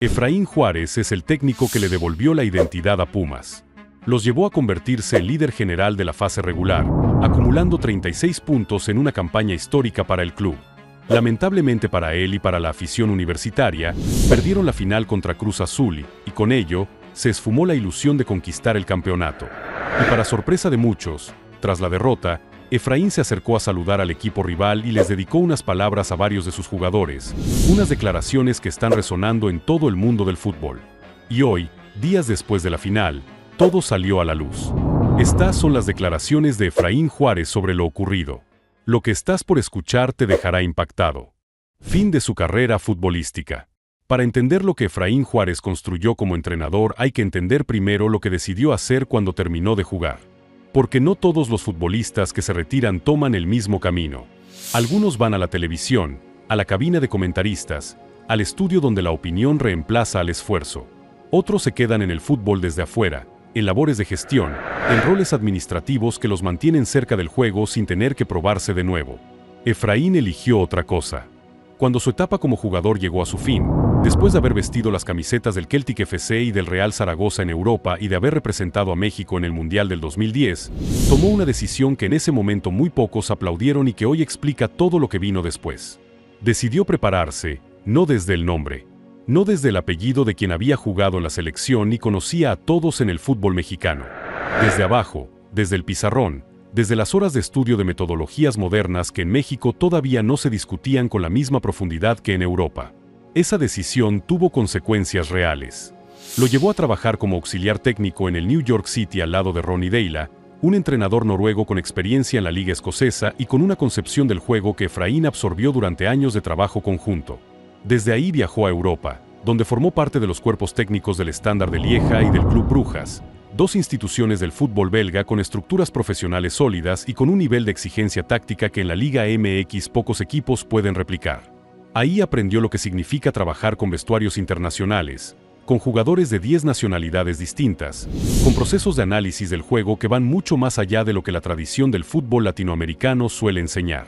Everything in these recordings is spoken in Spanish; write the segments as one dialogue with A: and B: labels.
A: Efraín Juárez es el técnico que le devolvió la identidad a Pumas. Los llevó a convertirse en líder general de la fase regular, acumulando 36 puntos en una campaña histórica para el club. Lamentablemente para él y para la afición universitaria, perdieron la final contra Cruz Azul y con ello, se esfumó la ilusión de conquistar el campeonato. Y para sorpresa de muchos, tras la derrota, Efraín se acercó a saludar al equipo rival y les dedicó unas palabras a varios de sus jugadores, unas declaraciones que están resonando en todo el mundo del fútbol. Y hoy, días después de la final, todo salió a la luz. Estas son las declaraciones de Efraín Juárez sobre lo ocurrido. Lo que estás por escuchar te dejará impactado. Fin de su carrera futbolística. Para entender lo que Efraín Juárez construyó como entrenador hay que entender primero lo que decidió hacer cuando terminó de jugar. Porque no todos los futbolistas que se retiran toman el mismo camino. Algunos van a la televisión, a la cabina de comentaristas, al estudio donde la opinión reemplaza al esfuerzo. Otros se quedan en el fútbol desde afuera, en labores de gestión, en roles administrativos que los mantienen cerca del juego sin tener que probarse de nuevo. Efraín eligió otra cosa. Cuando su etapa como jugador llegó a su fin, después de haber vestido las camisetas del Celtic FC y del Real Zaragoza en Europa y de haber representado a México en el Mundial del 2010, tomó una decisión que en ese momento muy pocos aplaudieron y que hoy explica todo lo que vino después. Decidió prepararse, no desde el nombre, no desde el apellido de quien había jugado en la selección y conocía a todos en el fútbol mexicano. Desde abajo, desde el pizarrón, desde las horas de estudio de metodologías modernas que en México todavía no se discutían con la misma profundidad que en Europa. Esa decisión tuvo consecuencias reales. Lo llevó a trabajar como auxiliar técnico en el New York City al lado de Ronny Deila, un entrenador noruego con experiencia en la liga escocesa y con una concepción del juego que Efraín absorbió durante años de trabajo conjunto. Desde ahí viajó a Europa, donde formó parte de los cuerpos técnicos del Standard de Lieja y del Club Brujas, dos instituciones del fútbol belga con estructuras profesionales sólidas y con un nivel de exigencia táctica que en la Liga MX pocos equipos pueden replicar. Ahí aprendió lo que significa trabajar con vestuarios internacionales, con jugadores de 10 nacionalidades distintas, con procesos de análisis del juego que van mucho más allá de lo que la tradición del fútbol latinoamericano suele enseñar.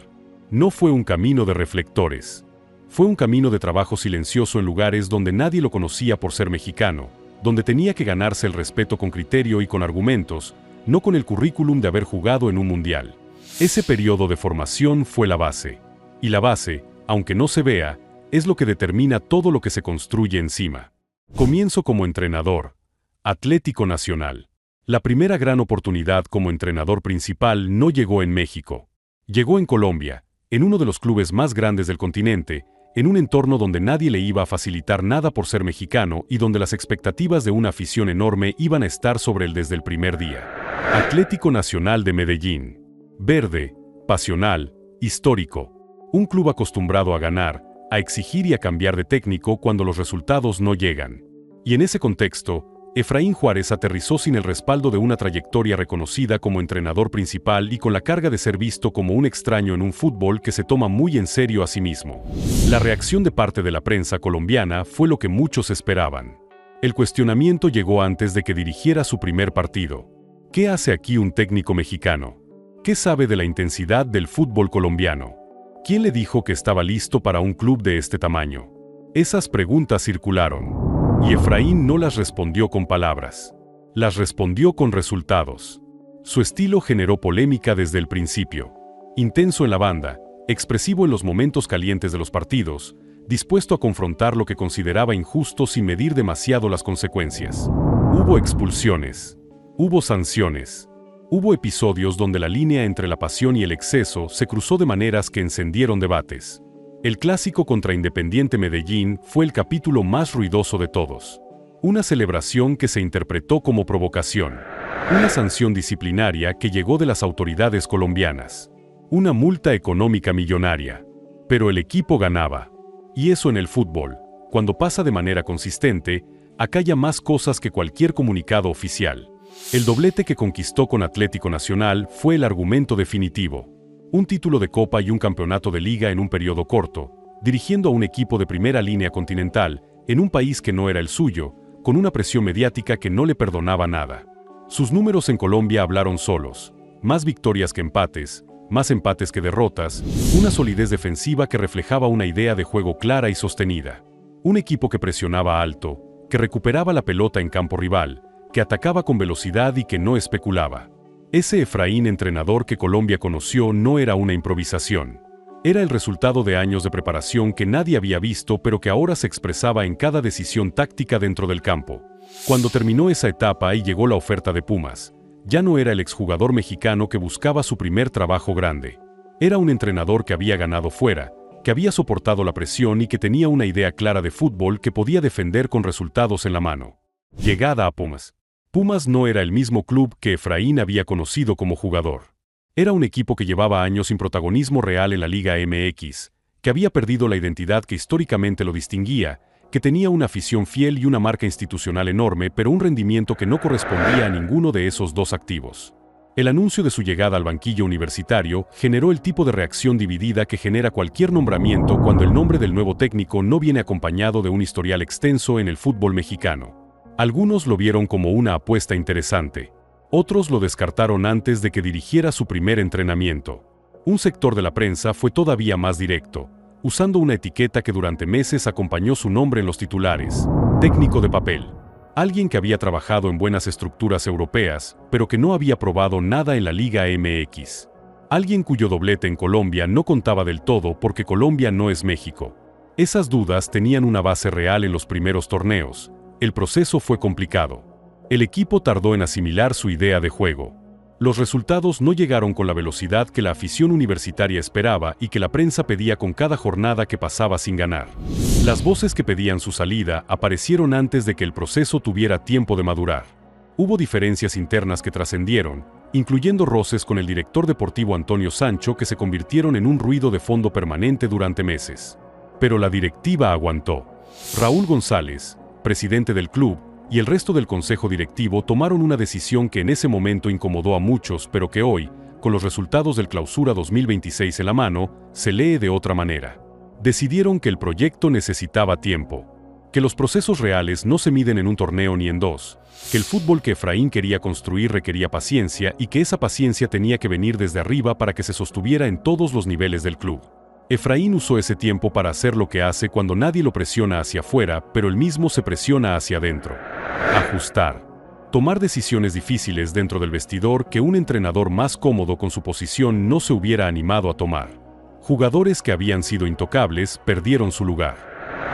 A: No fue un camino de reflectores. Fue un camino de trabajo silencioso en lugares donde nadie lo conocía por ser mexicano, donde tenía que ganarse el respeto con criterio y con argumentos, no con el currículum de haber jugado en un mundial. Ese periodo de formación fue la base. Y la base, aunque no se vea, es lo que determina todo lo que se construye encima. Comienzo como entrenador. Atlético Nacional. La primera gran oportunidad como entrenador principal no llegó en México. Llegó en Colombia, en uno de los clubes más grandes del continente, en un entorno donde nadie le iba a facilitar nada por ser mexicano y donde las expectativas de una afición enorme iban a estar sobre él desde el primer día. Atlético Nacional de Medellín. Verde, pasional, histórico. Un club acostumbrado a ganar, a exigir y a cambiar de técnico cuando los resultados no llegan. Y en ese contexto, Efraín Juárez aterrizó sin el respaldo de una trayectoria reconocida como entrenador principal y con la carga de ser visto como un extraño en un fútbol que se toma muy en serio a sí mismo. La reacción de parte de la prensa colombiana fue lo que muchos esperaban. El cuestionamiento llegó antes de que dirigiera su primer partido. ¿Qué hace aquí un técnico mexicano? ¿Qué sabe de la intensidad del fútbol colombiano? ¿Quién le dijo que estaba listo para un club de este tamaño? Esas preguntas circularon. Y Efraín no las respondió con palabras. Las respondió con resultados. Su estilo generó polémica desde el principio. Intenso en la banda, expresivo en los momentos calientes de los partidos, dispuesto a confrontar lo que consideraba injusto sin medir demasiado las consecuencias. Hubo expulsiones. Hubo sanciones. Hubo episodios donde la línea entre la pasión y el exceso se cruzó de maneras que encendieron debates. El clásico contra Independiente Medellín fue el capítulo más ruidoso de todos. Una celebración que se interpretó como provocación. Una sanción disciplinaria que llegó de las autoridades colombianas. Una multa económica millonaria. Pero el equipo ganaba. Y eso en el fútbol, cuando pasa de manera consistente, acalla más cosas que cualquier comunicado oficial. El doblete que conquistó con Atlético Nacional fue el argumento definitivo. Un título de Copa y un campeonato de Liga en un periodo corto, dirigiendo a un equipo de primera línea continental, en un país que no era el suyo, con una presión mediática que no le perdonaba nada. Sus números en Colombia hablaron solos. Más victorias que empates, más empates que derrotas, una solidez defensiva que reflejaba una idea de juego clara y sostenida. Un equipo que presionaba alto, que recuperaba la pelota en campo rival, que atacaba con velocidad y que no especulaba. Ese Efraín entrenador que Colombia conoció no era una improvisación. Era el resultado de años de preparación que nadie había visto, pero que ahora se expresaba en cada decisión táctica dentro del campo. Cuando terminó esa etapa y llegó la oferta de Pumas, ya no era el exjugador mexicano que buscaba su primer trabajo grande. Era un entrenador que había ganado fuera, que había soportado la presión y que tenía una idea clara de fútbol que podía defender con resultados en la mano. Llegada a Pumas. Pumas no era el mismo club que Efraín había conocido como jugador. Era un equipo que llevaba años sin protagonismo real en la Liga MX, que había perdido la identidad que históricamente lo distinguía, que tenía una afición fiel y una marca institucional enorme, pero un rendimiento que no correspondía a ninguno de esos dos activos. El anuncio de su llegada al banquillo universitario generó el tipo de reacción dividida que genera cualquier nombramiento cuando el nombre del nuevo técnico no viene acompañado de un historial extenso en el fútbol mexicano. Algunos lo vieron como una apuesta interesante. Otros lo descartaron antes de que dirigiera su primer entrenamiento. Un sector de la prensa fue todavía más directo, usando una etiqueta que durante meses acompañó su nombre en los titulares: técnico de papel. Alguien que había trabajado en buenas estructuras europeas, pero que no había probado nada en la Liga MX. Alguien cuyo doblete en Colombia no contaba del todo porque Colombia no es México. Esas dudas tenían una base real en los primeros torneos. El proceso fue complicado. El equipo tardó en asimilar su idea de juego. Los resultados no llegaron con la velocidad que la afición universitaria esperaba y que la prensa pedía con cada jornada que pasaba sin ganar. Las voces que pedían su salida aparecieron antes de que el proceso tuviera tiempo de madurar. Hubo diferencias internas que trascendieron, incluyendo roces con el director deportivo Antonio Sancho que se convirtieron en un ruido de fondo permanente durante meses. Pero la directiva aguantó. Raúl González, presidente del club, y el resto del consejo directivo tomaron una decisión que en ese momento incomodó a muchos, pero que hoy, con los resultados del Clausura 2026 en la mano, se lee de otra manera. Decidieron que el proyecto necesitaba tiempo, que los procesos reales no se miden en un torneo ni en dos, que el fútbol que Efraín quería construir requería paciencia y que esa paciencia tenía que venir desde arriba para que se sostuviera en todos los niveles del club. Efraín usó ese tiempo para hacer lo que hace cuando nadie lo presiona hacia afuera, pero él mismo se presiona hacia adentro. Ajustar. Tomar decisiones difíciles dentro del vestidor que un entrenador más cómodo con su posición no se hubiera animado a tomar. Jugadores que habían sido intocables perdieron su lugar.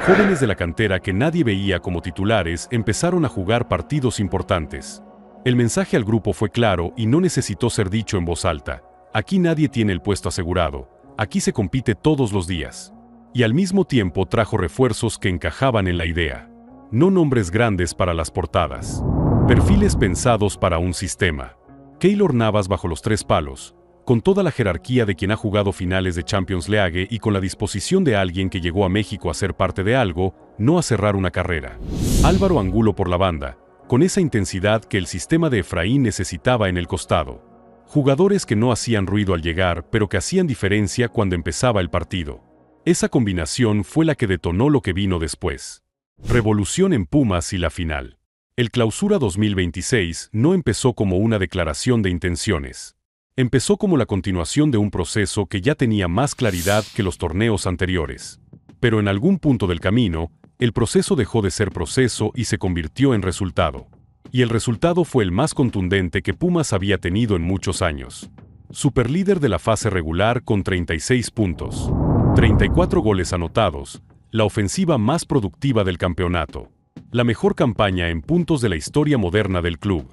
A: Jóvenes de la cantera que nadie veía como titulares empezaron a jugar partidos importantes. El mensaje al grupo fue claro y no necesitó ser dicho en voz alta. Aquí nadie tiene el puesto asegurado. Aquí se compite todos los días. Y al mismo tiempo trajo refuerzos que encajaban en la idea. No nombres grandes para las portadas. Perfiles pensados para un sistema. Keylor Navas bajo los tres palos, con toda la jerarquía de quien ha jugado finales de Champions League y con la disposición de alguien que llegó a México a ser parte de algo, no a cerrar una carrera. Álvaro Angulo por la banda, con esa intensidad que el sistema de Efraín necesitaba en el costado. Jugadores que no hacían ruido al llegar, pero que hacían diferencia cuando empezaba el partido. Esa combinación fue la que detonó lo que vino después. Revolución en Pumas y la final. El Clausura 2026 no empezó como una declaración de intenciones. Empezó como la continuación de un proceso que ya tenía más claridad que los torneos anteriores. Pero en algún punto del camino, el proceso dejó de ser proceso y se convirtió en resultado. Y el resultado fue el más contundente que Pumas había tenido en muchos años. Superlíder de la fase regular con 36 puntos. 34 goles anotados, la ofensiva más productiva del campeonato. La mejor campaña en puntos de la historia moderna del club.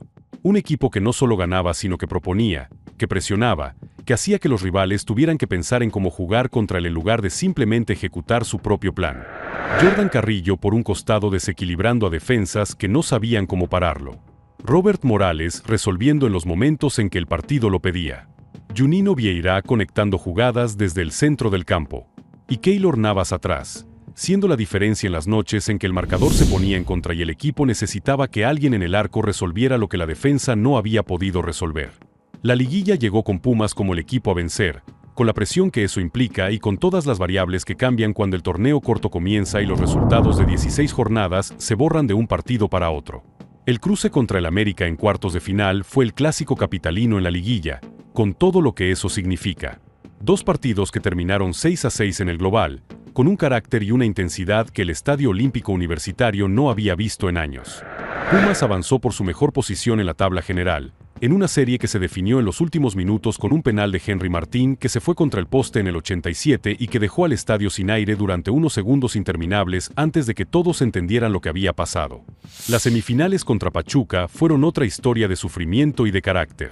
A: Un equipo que no solo ganaba sino que proponía, que presionaba, que hacía que los rivales tuvieran que pensar en cómo jugar contra él en lugar de simplemente ejecutar su propio plan. Jordan Carrillo por un costado desequilibrando a defensas que no sabían cómo pararlo. Robert Morales resolviendo en los momentos en que el partido lo pedía. Juninho Vieira conectando jugadas desde el centro del campo. Y Keylor Navas atrás, siendo la diferencia en las noches en que el marcador se ponía en contra y el equipo necesitaba que alguien en el arco resolviera lo que la defensa no había podido resolver. La liguilla llegó con Pumas como el equipo a vencer, con la presión que eso implica y con todas las variables que cambian cuando el torneo corto comienza y los resultados de 16 jornadas se borran de un partido para otro. El cruce contra el América en cuartos de final fue el clásico capitalino en la liguilla, con todo lo que eso significa. Dos partidos que terminaron 6-6 en el global, con un carácter y una intensidad que el Estadio Olímpico Universitario no había visto en años. Pumas avanzó por su mejor posición en la tabla general, en una serie que se definió en los últimos minutos con un penal de Henry Martín que se fue contra el poste en el 87 y que dejó al estadio sin aire durante unos segundos interminables antes de que todos entendieran lo que había pasado. Las semifinales contra Pachuca fueron otra historia de sufrimiento y de carácter.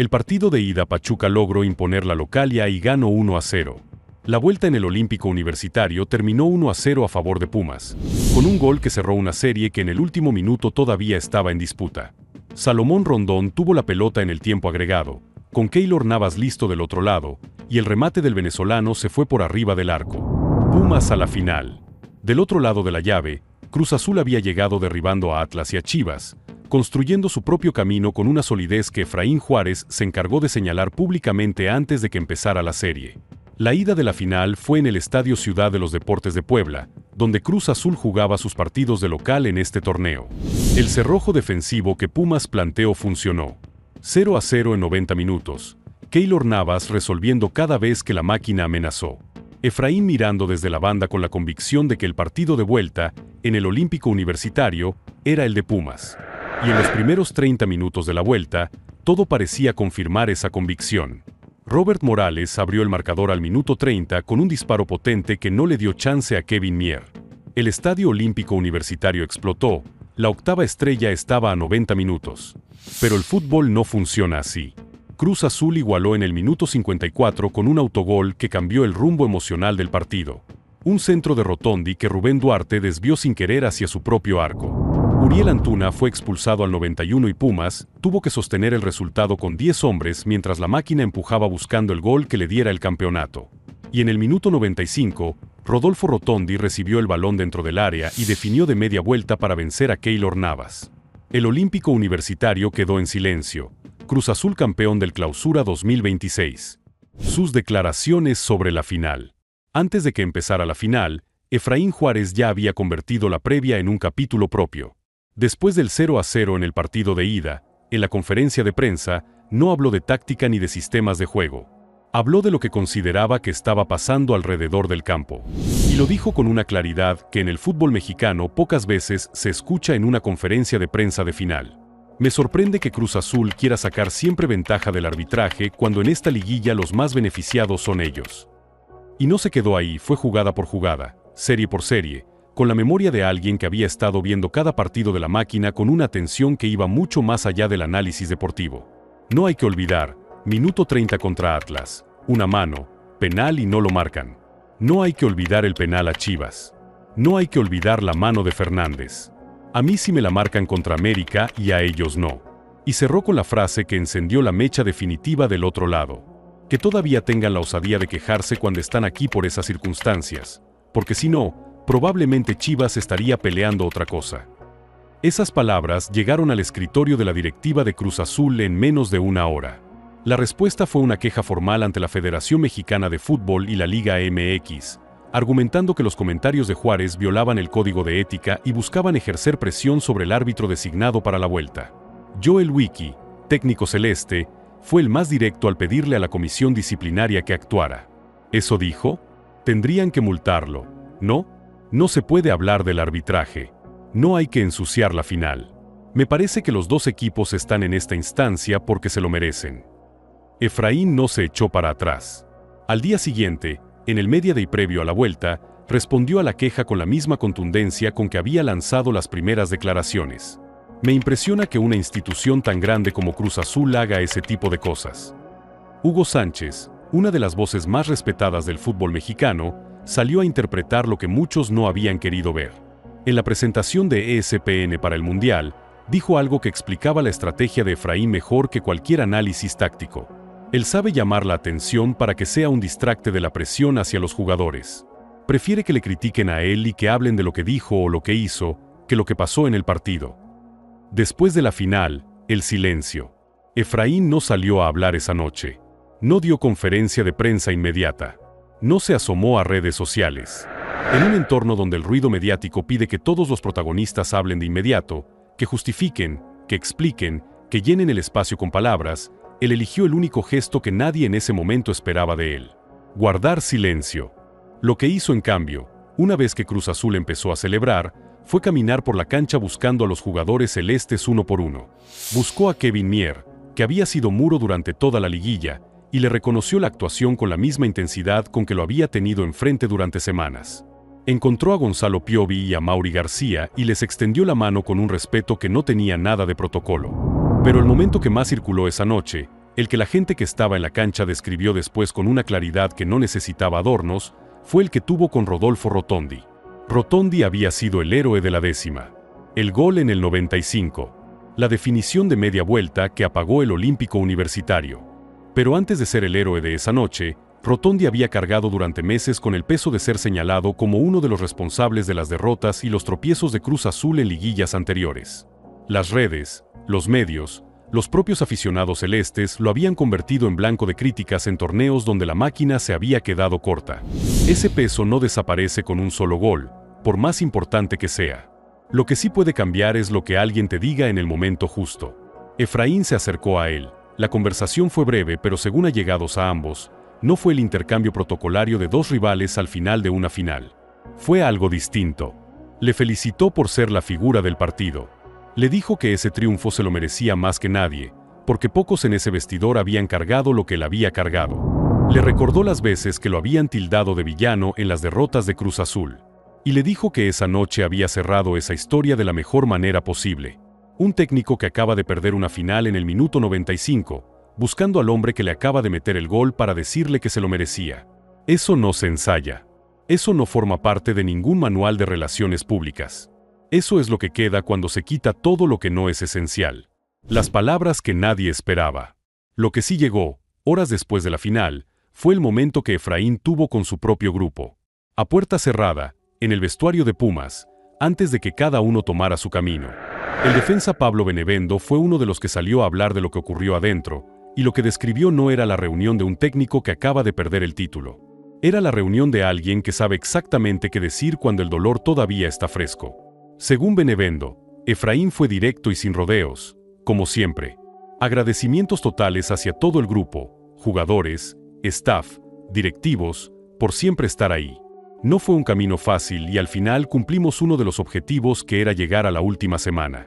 A: El partido de ida Pachuca logró imponer la localia y ganó 1-0. La vuelta en el Olímpico Universitario terminó 1-0 a favor de Pumas, con un gol que cerró una serie que en el último minuto todavía estaba en disputa. Salomón Rondón tuvo la pelota en el tiempo agregado, con Keylor Navas listo del otro lado, y el remate del venezolano se fue por arriba del arco. Pumas a la final. Del otro lado de la llave, Cruz Azul había llegado derribando a Atlas y a Chivas, construyendo su propio camino con una solidez que Efraín Juárez se encargó de señalar públicamente antes de que empezara la serie. La ida de la final fue en el Estadio Ciudad de los Deportes de Puebla, donde Cruz Azul jugaba sus partidos de local en este torneo. El cerrojo defensivo que Pumas planteó funcionó. 0-0 en 90 minutos. Keylor Navas resolviendo cada vez que la máquina amenazó. Efraín mirando desde la banda con la convicción de que el partido de vuelta, en el Olímpico Universitario, era el de Pumas. Y en los primeros 30 minutos de la vuelta, todo parecía confirmar esa convicción. Robert Morales abrió el marcador al minuto 30 con un disparo potente que no le dio chance a Kevin Mier. El Estadio Olímpico Universitario explotó, la octava estrella estaba a 90 minutos. Pero el fútbol no funciona así. Cruz Azul igualó en el minuto 54 con un autogol que cambió el rumbo emocional del partido. Un centro de Rotondi que Rubén Duarte desvió sin querer hacia su propio arco. Uriel Antuna fue expulsado al 91 y Pumas tuvo que sostener el resultado con 10 hombres mientras la máquina empujaba buscando el gol que le diera el campeonato. Y en el minuto 95, Rodolfo Rotondi recibió el balón dentro del área y definió de media vuelta para vencer a Keylor Navas. El Olímpico Universitario quedó en silencio. Cruz Azul campeón del Clausura 2026. Sus declaraciones sobre la final. Antes de que empezara la final, Efraín Juárez ya había convertido la previa en un capítulo propio. Después del 0-0 en el partido de ida, en la conferencia de prensa, no habló de táctica ni de sistemas de juego. Habló de lo que consideraba que estaba pasando alrededor del campo. Y lo dijo con una claridad que en el fútbol mexicano pocas veces se escucha en una conferencia de prensa de final. Me sorprende que Cruz Azul quiera sacar siempre ventaja del arbitraje cuando en esta liguilla los más beneficiados son ellos. Y no se quedó ahí, fue jugada por jugada, serie por serie, con la memoria de alguien que había estado viendo cada partido de la máquina con una atención que iba mucho más allá del análisis deportivo. No hay que olvidar, minuto 30 contra Atlas, una mano, penal y no lo marcan. No hay que olvidar el penal a Chivas. No hay que olvidar la mano de Fernández. A mí sí me la marcan contra América y a ellos no. Y cerró con la frase que encendió la mecha definitiva del otro lado. Que todavía tengan la osadía de quejarse cuando están aquí por esas circunstancias, porque si no, probablemente Chivas estaría peleando otra cosa. Esas palabras llegaron al escritorio de la directiva de Cruz Azul en menos de una hora. La respuesta fue una queja formal ante la Federación Mexicana de Fútbol y la Liga MX, argumentando que los comentarios de Juárez violaban el código de ética y buscaban ejercer presión sobre el árbitro designado para la vuelta. Joel Wiki, técnico celeste, fue el más directo al pedirle a la comisión disciplinaria que actuara. ¿Eso dijo? Tendrían que multarlo, ¿no? No se puede hablar del arbitraje. No hay que ensuciar la final. Me parece que los dos equipos están en esta instancia porque se lo merecen. Efraín no se echó para atrás. Al día siguiente, en el media day previo a la vuelta, respondió a la queja con la misma contundencia con que había lanzado las primeras declaraciones. Me impresiona que una institución tan grande como Cruz Azul haga ese tipo de cosas. Hugo Sánchez, una de las voces más respetadas del fútbol mexicano, salió a interpretar lo que muchos no habían querido ver. En la presentación de ESPN para el Mundial, dijo algo que explicaba la estrategia de Efraín mejor que cualquier análisis táctico. Él sabe llamar la atención para que sea un distracte de la presión hacia los jugadores. Prefiere que le critiquen a él y que hablen de lo que dijo o lo que hizo, que lo que pasó en el partido. Después de la final, el silencio. Efraín no salió a hablar esa noche. No dio conferencia de prensa inmediata. No se asomó a redes sociales. En un entorno donde el ruido mediático pide que todos los protagonistas hablen de inmediato, que justifiquen, que expliquen, que llenen el espacio con palabras, él eligió el único gesto que nadie en ese momento esperaba de él. Guardar silencio. Lo que hizo en cambio, una vez que Cruz Azul empezó a celebrar, fue caminar por la cancha buscando a los jugadores celestes uno por uno. Buscó a Kevin Mier, que había sido muro durante toda la liguilla, y le reconoció la actuación con la misma intensidad con que lo había tenido enfrente durante semanas. Encontró a Gonzalo Piovi y a Mauri García y les extendió la mano con un respeto que no tenía nada de protocolo. Pero el momento que más circuló esa noche, el que la gente que estaba en la cancha describió después con una claridad que no necesitaba adornos, fue el que tuvo con Rodolfo Rotondi. Rotondi había sido el héroe de la décima. El gol en el 95. La definición de media vuelta que apagó el Olímpico Universitario. Pero antes de ser el héroe de esa noche, Rotondi había cargado durante meses con el peso de ser señalado como uno de los responsables de las derrotas y los tropiezos de Cruz Azul en liguillas anteriores. Las redes, los medios, los propios aficionados celestes lo habían convertido en blanco de críticas en torneos donde la máquina se había quedado corta. Ese peso no desaparece con un solo gol, por más importante que sea. Lo que sí puede cambiar es lo que alguien te diga en el momento justo. Efraín se acercó a él. La conversación fue breve, pero según allegados a ambos, no fue el intercambio protocolario de dos rivales al final de una final. Fue algo distinto. Le felicitó por ser la figura del partido. Le dijo que ese triunfo se lo merecía más que nadie, porque pocos en ese vestidor habían cargado lo que él había cargado. Le recordó las veces que lo habían tildado de villano en las derrotas de Cruz Azul. Y le dijo que esa noche había cerrado esa historia de la mejor manera posible. Un técnico que acaba de perder una final en el minuto 95, buscando al hombre que le acaba de meter el gol para decirle que se lo merecía. Eso no se ensaya. Eso no forma parte de ningún manual de relaciones públicas. Eso es lo que queda cuando se quita todo lo que no es esencial. Las palabras que nadie esperaba. Lo que sí llegó, horas después de la final, fue el momento que Efraín tuvo con su propio grupo. A puerta cerrada, en el vestuario de Pumas, antes de que cada uno tomara su camino. El defensa Pablo Benevendo fue uno de los que salió a hablar de lo que ocurrió adentro, y lo que describió no era la reunión de un técnico que acaba de perder el título. Era la reunión de alguien que sabe exactamente qué decir cuando el dolor todavía está fresco. Según Benevendo, Efraín fue directo y sin rodeos, como siempre. Agradecimientos totales hacia todo el grupo, jugadores, staff, directivos, por siempre estar ahí. No fue un camino fácil y al final cumplimos uno de los objetivos que era llegar a la última semana.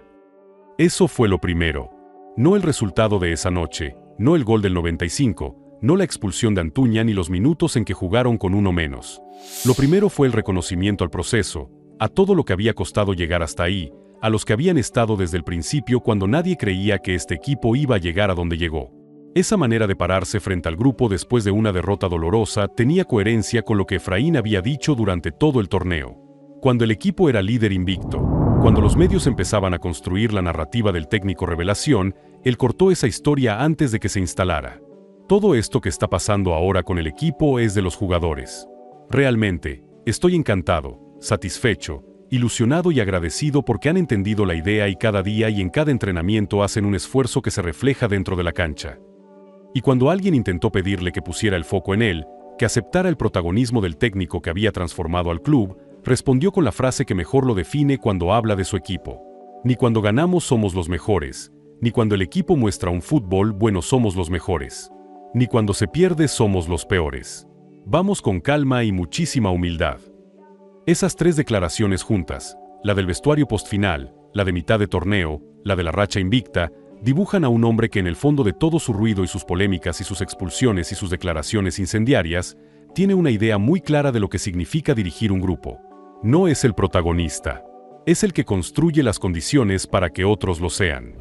A: Eso fue lo primero. No el resultado de esa noche, no el gol del 95, no la expulsión de Antuña ni los minutos en que jugaron con uno menos. Lo primero fue el reconocimiento al proceso, a todo lo que había costado llegar hasta ahí, a los que habían estado desde el principio cuando nadie creía que este equipo iba a llegar a donde llegó. Esa manera de pararse frente al grupo después de una derrota dolorosa tenía coherencia con lo que Efraín había dicho durante todo el torneo. Cuando el equipo era líder invicto, cuando los medios empezaban a construir la narrativa del técnico revelación, él cortó esa historia antes de que se instalara. Todo esto que está pasando ahora con el equipo es de los jugadores. Realmente, estoy encantado, satisfecho, ilusionado y agradecido porque han entendido la idea y cada día y en cada entrenamiento hacen un esfuerzo que se refleja dentro de la cancha. Y cuando alguien intentó pedirle que pusiera el foco en él, que aceptara el protagonismo del técnico que había transformado al club, respondió con la frase que mejor lo define cuando habla de su equipo. Ni cuando ganamos somos los mejores, ni cuando el equipo muestra un fútbol bueno somos los mejores, ni cuando se pierde somos los peores. Vamos con calma y muchísima humildad. Esas tres declaraciones juntas, la del vestuario postfinal, la de mitad de torneo, la de la racha invicta, dibujan a un hombre que en el fondo de todo su ruido y sus polémicas y sus expulsiones y sus declaraciones incendiarias, tiene una idea muy clara de lo que significa dirigir un grupo. No es el protagonista. Es el que construye las condiciones para que otros lo sean.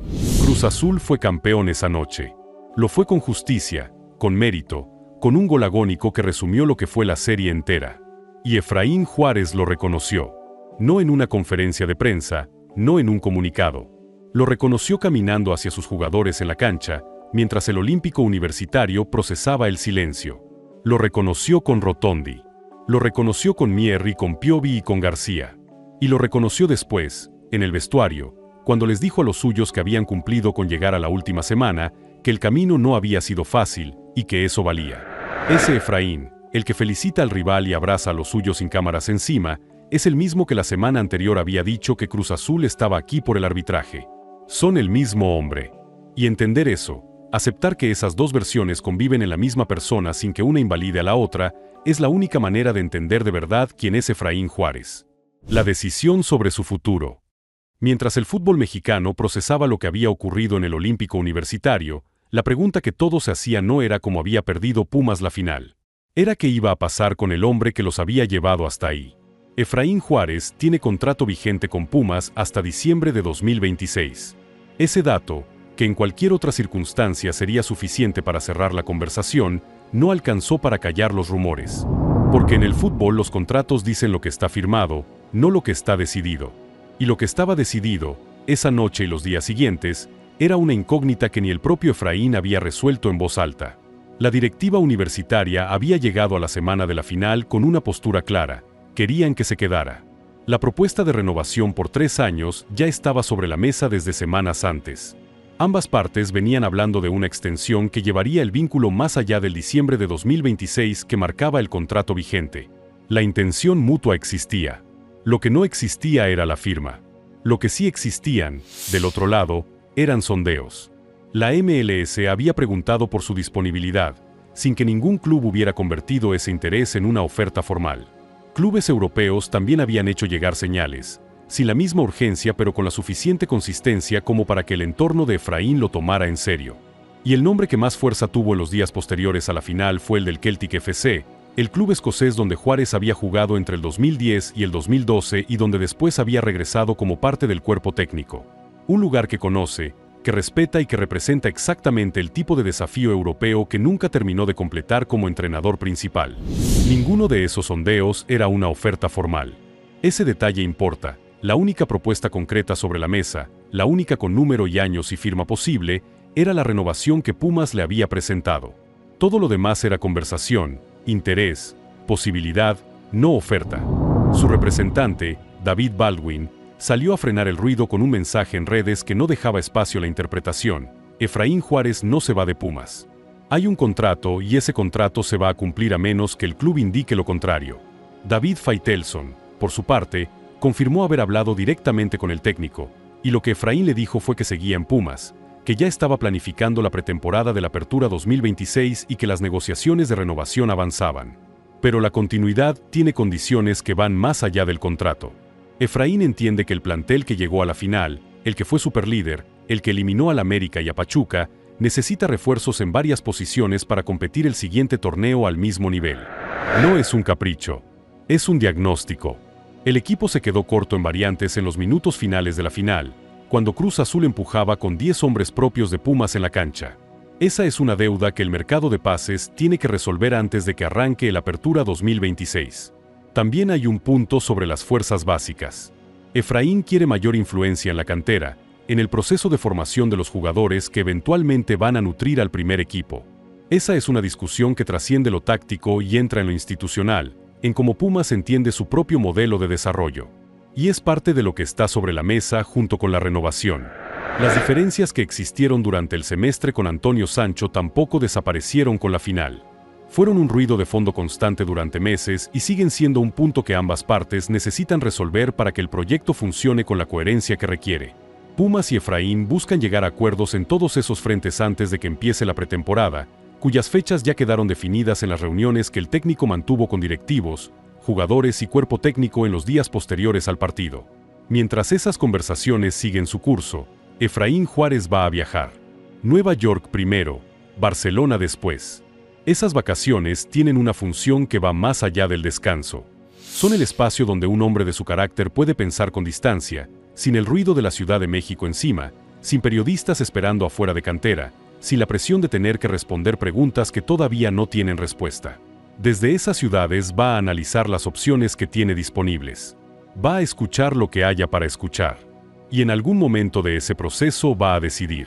A: Cruz Azul fue campeón esa noche. Lo fue con justicia, con mérito, con un gol agónico que resumió lo que fue la serie entera. Y Efraín Juárez lo reconoció. No en una conferencia de prensa, no en un comunicado. Lo reconoció caminando hacia sus jugadores en la cancha, mientras el Olímpico Universitario procesaba el silencio. Lo reconoció con Rotondi. Lo reconoció con Mier y con Piovi y con García. Y lo reconoció después, en el vestuario, cuando les dijo a los suyos que habían cumplido con llegar a la última semana, que el camino no había sido fácil y que eso valía. Ese Efraín, el que felicita al rival y abraza a los suyos sin cámaras encima, es el mismo que la semana anterior había dicho que Cruz Azul estaba aquí por el arbitraje. Son el mismo hombre. Y entender eso, Aceptar que esas dos versiones conviven en la misma persona sin que una invalide a la otra es la única manera de entender de verdad quién es Efraín Juárez. La decisión sobre su futuro. Mientras el fútbol mexicano procesaba lo que había ocurrido en el Olímpico Universitario, la pregunta que todos se hacían no era cómo había perdido Pumas la final. Era qué iba a pasar con el hombre que los había llevado hasta ahí. Efraín Juárez tiene contrato vigente con Pumas hasta diciembre de 2026. Ese dato, que en cualquier otra circunstancia sería suficiente para cerrar la conversación, no alcanzó para callar los rumores. Porque en el fútbol los contratos dicen lo que está firmado, no lo que está decidido. Y lo que estaba decidido, esa noche y los días siguientes, era una incógnita que ni el propio Efraín había resuelto en voz alta. La directiva universitaria había llegado a la semana de la final con una postura clara: querían que se quedara. La propuesta de renovación por 3 años ya estaba sobre la mesa desde semanas antes. Ambas partes venían hablando de una extensión que llevaría el vínculo más allá del diciembre de 2026 que marcaba el contrato vigente. La intención mutua existía. Lo que no existía era la firma. Lo que sí existían, del otro lado, eran sondeos. La MLS había preguntado por su disponibilidad, sin que ningún club hubiera convertido ese interés en una oferta formal. Clubes europeos también habían hecho llegar señales, sin la misma urgencia pero con la suficiente consistencia como para que el entorno de Efraín lo tomara en serio. Y el nombre que más fuerza tuvo en los días posteriores a la final fue el del Celtic FC, el club escocés donde Juárez había jugado entre el 2010 y el 2012 y donde después había regresado como parte del cuerpo técnico. Un lugar que conoce, que respeta y que representa exactamente el tipo de desafío europeo que nunca terminó de completar como entrenador principal. Ninguno de esos sondeos era una oferta formal. Ese detalle importa. La única propuesta concreta sobre la mesa, la única con número y años y firma posible, era la renovación que Pumas le había presentado. Todo lo demás era conversación, interés, posibilidad, no oferta. Su representante, David Baldwin, salió a frenar el ruido con un mensaje en redes que no dejaba espacio a la interpretación: Efraín Juárez no se va de Pumas. Hay un contrato y ese contrato se va a cumplir a menos que el club indique lo contrario. David Faitelson, por su parte, confirmó haber hablado directamente con el técnico, y lo que Efraín le dijo fue que seguía en Pumas, que ya estaba planificando la pretemporada de la Apertura 2026 y que las negociaciones de renovación avanzaban. Pero la continuidad tiene condiciones que van más allá del contrato. Efraín entiende que el plantel que llegó a la final, el que fue superlíder, el que eliminó al América y a Pachuca, necesita refuerzos en varias posiciones para competir el siguiente torneo al mismo nivel. No es un capricho, es un diagnóstico. El equipo se quedó corto en variantes en los minutos finales de la final, cuando Cruz Azul empujaba con 10 hombres propios de Pumas en la cancha. Esa es una deuda que el mercado de pases tiene que resolver antes de que arranque el Apertura 2026. También hay un punto sobre las fuerzas básicas. Efraín quiere mayor influencia en la cantera, en el proceso de formación de los jugadores que eventualmente van a nutrir al primer equipo. Esa es una discusión que trasciende lo táctico y entra en lo institucional, en cómo Pumas entiende su propio modelo de desarrollo. Y es parte de lo que está sobre la mesa junto con la renovación. Las diferencias que existieron durante el semestre con Antonio Sancho tampoco desaparecieron con la final. Fueron un ruido de fondo constante durante meses y siguen siendo un punto que ambas partes necesitan resolver para que el proyecto funcione con la coherencia que requiere. Pumas y Efraín buscan llegar a acuerdos en todos esos frentes antes de que empiece la pretemporada, cuyas fechas ya quedaron definidas en las reuniones que el técnico mantuvo con directivos, jugadores y cuerpo técnico en los días posteriores al partido. Mientras esas conversaciones siguen su curso, Efraín Juárez va a viajar. Nueva York primero, Barcelona después. Esas vacaciones tienen una función que va más allá del descanso. Son el espacio donde un hombre de su carácter puede pensar con distancia, sin el ruido de la Ciudad de México encima, sin periodistas esperando afuera de cantera, sin la presión de tener que responder preguntas que todavía no tienen respuesta. Desde esas ciudades va a analizar las opciones que tiene disponibles. Va a escuchar lo que haya para escuchar. Y en algún momento de ese proceso va a decidir.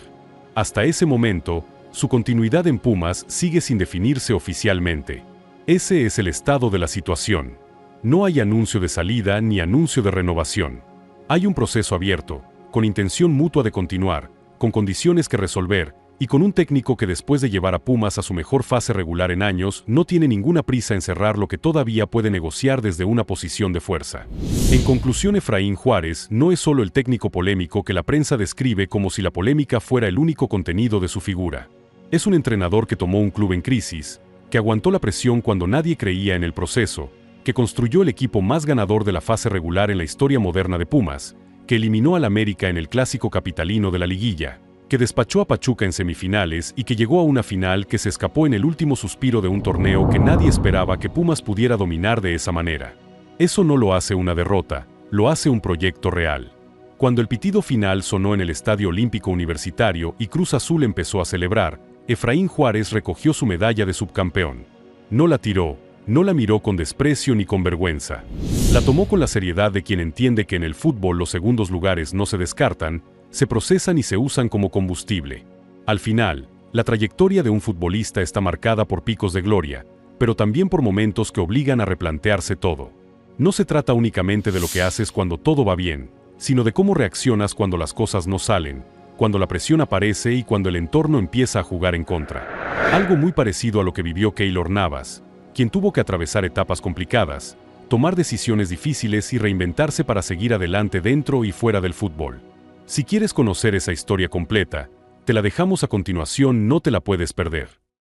A: Hasta ese momento, su continuidad en Pumas sigue sin definirse oficialmente. Ese es el estado de la situación. No hay anuncio de salida ni anuncio de renovación. Hay un proceso abierto, con intención mutua de continuar, con condiciones que resolver, y con un técnico que después de llevar a Pumas a su mejor fase regular en años, no tiene ninguna prisa en cerrar lo que todavía puede negociar desde una posición de fuerza. En conclusión, Efraín Juárez no es solo el técnico polémico que la prensa describe como si la polémica fuera el único contenido de su figura. Es un entrenador que tomó un club en crisis, que aguantó la presión cuando nadie creía en el proceso, que construyó el equipo más ganador de la fase regular en la historia moderna de Pumas, que eliminó al América en el clásico capitalino de la liguilla, que despachó a Pachuca en semifinales y que llegó a una final que se escapó en el último suspiro de un torneo que nadie esperaba que Pumas pudiera dominar de esa manera. Eso no lo hace una derrota, lo hace un proyecto real. Cuando el pitido final sonó en el Estadio Olímpico Universitario y Cruz Azul empezó a celebrar, Efraín Juárez recogió su medalla de subcampeón. No la tiró, no la miró con desprecio ni con vergüenza. La tomó con la seriedad de quien entiende que en el fútbol los segundos lugares no se descartan, se procesan y se usan como combustible. Al final, la trayectoria de un futbolista está marcada por picos de gloria, pero también por momentos que obligan a replantearse todo. No se trata únicamente de lo que haces cuando todo va bien, sino de cómo reaccionas cuando las cosas no salen, cuando la presión aparece y cuando el entorno empieza a jugar en contra. Algo muy parecido a lo que vivió Keylor Navas, quien tuvo que atravesar etapas complicadas, tomar decisiones difíciles y reinventarse para seguir adelante dentro y fuera del fútbol. Si quieres conocer esa historia completa, te la dejamos a continuación, no te la puedes perder.